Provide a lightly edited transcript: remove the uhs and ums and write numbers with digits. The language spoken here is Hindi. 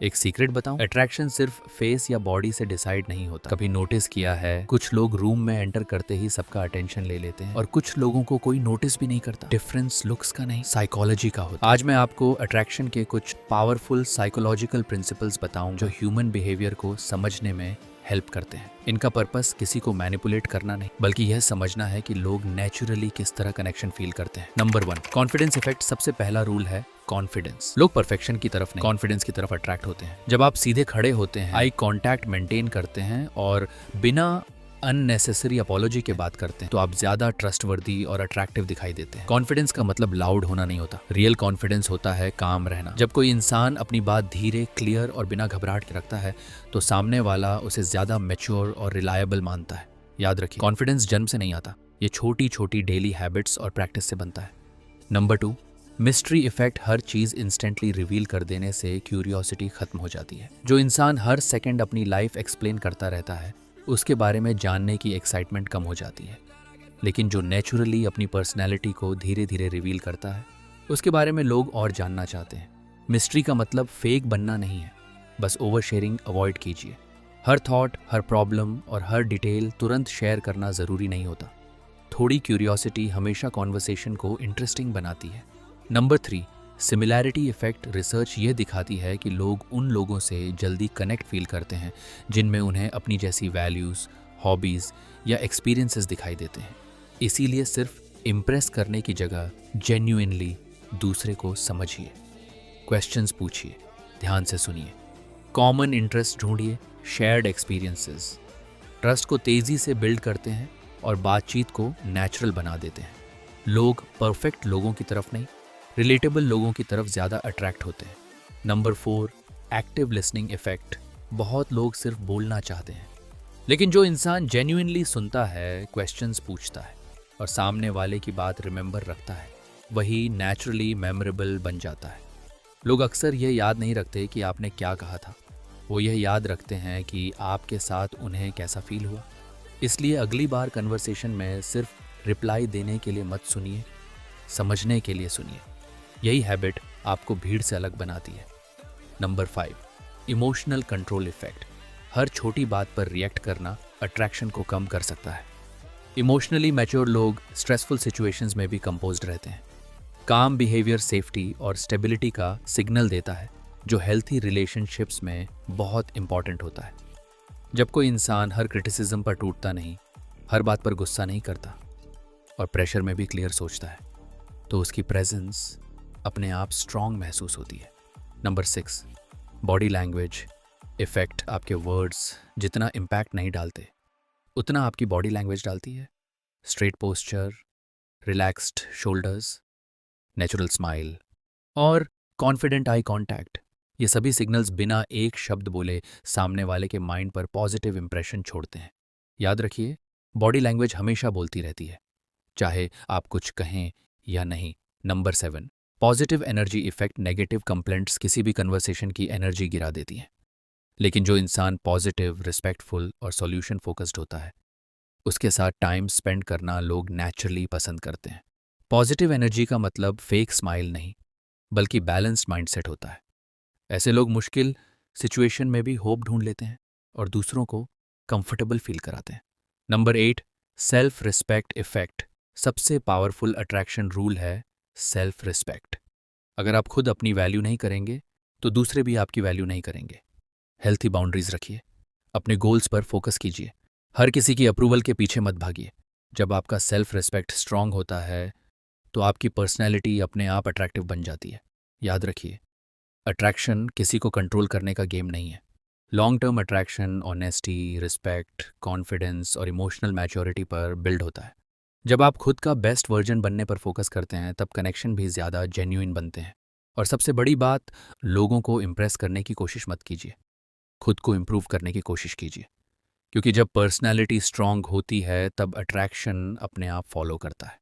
एक सीक्रेट बताऊं, अट्रैक्शन सिर्फ फेस या बॉडी से डिसाइड नहीं होता। कभी नोटिस किया है, कुछ लोग रूम में एंटर करते ही सबका अटेंशन ले लेते हैं और कुछ लोगों को कोई नोटिस भी नहीं करता। डिफरेंस लुक्स का नहीं, साइकोलॉजी का होता है। आज मैं आपको अट्रैक्शन के कुछ पावरफुल साइकोलॉजिकल प्रिंसिपल्स बताऊं जो ह्यूमन बिहेवियर को समझने में हेल्प करते हैं। इनका पर्पस किसी को मैनिपुलेट करना नहीं, बल्कि यह समझना है कि लोग नेचुरली किस तरह कनेक्शन फील करते हैं। Number 1, confidence effect. सबसे पहला रूल है कॉन्फिडेंस। लोग परफेक्शन की तरफ नहीं, कॉन्फिडेंस की तरफ अट्रैक्ट होते हैं। जब आप सीधे खड़े होते हैं, आई कांटेक्ट मेंटेन करते हैं और बिना अननेसेसरी अपॉलॉजी के बात करते हैं, तो आप ज्यादा ट्रस्टवर्दी और अट्रैक्टिव दिखाई देते हैं। कॉन्फिडेंस का मतलब लाउड होना नहीं होता। रियल कॉन्फिडेंस होता है काम रहना। जब कोई इंसान अपनी बात धीरे, क्लियर और बिना घबराहट के रखता है, तो सामने वाला उसे ज्यादा मैच्योर और रिलायबल मानता है। याद रखिए, कॉन्फिडेंस जन्म से नहीं आता, ये छोटी छोटी डेली हैबिट्स और प्रैक्टिस से बनता है। Number 2, mystery effect. हर चीज इंस्टेंटली रिवील कर देने से क्यूरियोसिटी खत्म हो जाती है। जो इंसान हर सेकंड अपनी लाइफ एक्सप्लेन करता रहता है, उसके बारे में जानने की एक्साइटमेंट कम हो जाती है। लेकिन जो नेचुरली अपनी पर्सनैलिटी को धीरे धीरे रिवील करता है, उसके बारे में लोग और जानना चाहते हैं। मिस्ट्री का मतलब फेक बनना नहीं है, बस ओवर शेयरिंग अवॉइड कीजिए। हर थॉट, हर प्रॉब्लम और हर डिटेल तुरंत शेयर करना ज़रूरी नहीं होता। थोड़ी क्यूरियोसिटी हमेशा कॉन्वर्सेशन को इंटरेस्टिंग बनाती है। Number 3, similarity effect. रिसर्च ये दिखाती है कि लोग उन लोगों से जल्दी कनेक्ट फील करते हैं जिनमें उन्हें अपनी जैसी वैल्यूज़, हॉबीज़ या एक्सपीरियंसेस दिखाई देते हैं। इसीलिए सिर्फ इम्प्रेस करने की जगह जेन्युइनली दूसरे को समझिए, क्वेश्चंस पूछिए, ध्यान से सुनिए, कॉमन इंटरेस्ट ढूंढिए, शेयर्ड एक्सपीरियंसेस ट्रस्ट को तेज़ी से बिल्ड करते हैं और बातचीत को नेचुरल बना देते हैं। लोग परफेक्ट लोगों की तरफ नहीं, रिलेटेबल लोगों की तरफ ज़्यादा अट्रैक्ट होते हैं। Number 4, active listening effect. बहुत लोग सिर्फ बोलना चाहते हैं, लेकिन जो इंसान जेन्युइनली सुनता है, क्वेश्चंस पूछता है और सामने वाले की बात रिमेंबर रखता है, वही नेचुरली मेमोरेबल बन जाता है। लोग अक्सर ये याद नहीं रखते कि आपने क्या कहा था, वो यह याद रखते हैं कि आपके साथ उन्हें कैसा फील हुआ। इसलिए अगली बार कन्वर्सेशन में सिर्फ रिप्लाई देने के लिए मत सुनिए, समझने के लिए सुनिए। यही हैबिट आपको भीड़ से अलग बनाती है। Number 5, emotional control effect. हर छोटी बात पर रिएक्ट करना अट्रैक्शन को कम कर सकता है। इमोशनली मैच्योर लोग स्ट्रेसफुल सिचुएशंस में भी कंपोज्ड रहते हैं। काम बिहेवियर सेफ्टी और स्टेबिलिटी का सिग्नल देता है, जो हेल्थी रिलेशनशिप्स में बहुत इंपॉर्टेंट होता है। जब कोई इंसान हर क्रिटिसिज्म पर टूटता नहीं, हर बात पर गुस्सा नहीं करता और प्रेशर में भी क्लियर सोचता है, तो उसकी प्रेजेंस अपने आप स्ट्रॉन्ग महसूस होती है। Number 6, body language effect. आपके वर्ड्स जितना इम्पैक्ट नहीं डालते, उतना आपकी बॉडी लैंग्वेज डालती है। Straight posture, relaxed shoulders, natural smile और कॉन्फिडेंट आई कांटेक्ट, ये सभी सिग्नल्स बिना एक शब्द बोले सामने वाले के माइंड पर पॉजिटिव इंप्रेशन छोड़ते हैं। याद रखिए, बॉडी लैंग्वेज हमेशा बोलती रहती है, चाहे आप कुछ कहें या नहीं। Number 7, positive energy effect. Negative complaints किसी भी कन्वर्सेशन की एनर्जी गिरा देती हैं, लेकिन जो इंसान पॉजिटिव, रिस्पेक्टफुल और सॉल्यूशन फोकस्ड होता है, उसके साथ टाइम स्पेंड करना लोग नेचुरली पसंद करते हैं। पॉजिटिव एनर्जी का मतलब फेक स्माइल नहीं, बल्कि बैलेंस्ड माइंडसेट होता है। ऐसे लोग मुश्किल सिचुएशन में भी होप ढूंढ लेते हैं और दूसरों को कंफर्टेबल फील कराते हैं। Number 8, self respect effect. सबसे पावरफुल अट्रैक्शन रूल है सेल्फ रिस्पेक्ट। अगर आप खुद अपनी वैल्यू नहीं करेंगे, तो दूसरे भी आपकी वैल्यू नहीं करेंगे। हेल्थी बाउंड्रीज रखिए, अपने गोल्स पर फोकस कीजिए, हर किसी की अप्रूवल के पीछे मत भागिए। जब आपका सेल्फ रिस्पेक्ट स्ट्रांग होता है, तो आपकी पर्सनैलिटी अपने आप अट्रैक्टिव बन जाती है। याद रखिए, अट्रैक्शन किसी को कंट्रोल करने का गेम नहीं है। Long term attraction honesty, respect, confidence और इमोशनल मैच्योरिटी पर बिल्ड होता है। जब आप खुद का बेस्ट वर्जन बनने पर फोकस करते हैं, तब कनेक्शन भी ज़्यादा जेन्युइन बनते हैं। और सबसे बड़ी बात, लोगों को इम्प्रेस करने की कोशिश मत कीजिए, खुद को इम्प्रूव करने की कोशिश कीजिए। क्योंकि जब पर्सनैलिटी स्ट्रांग होती है, तब अट्रैक्शन अपने आप फॉलो करता है।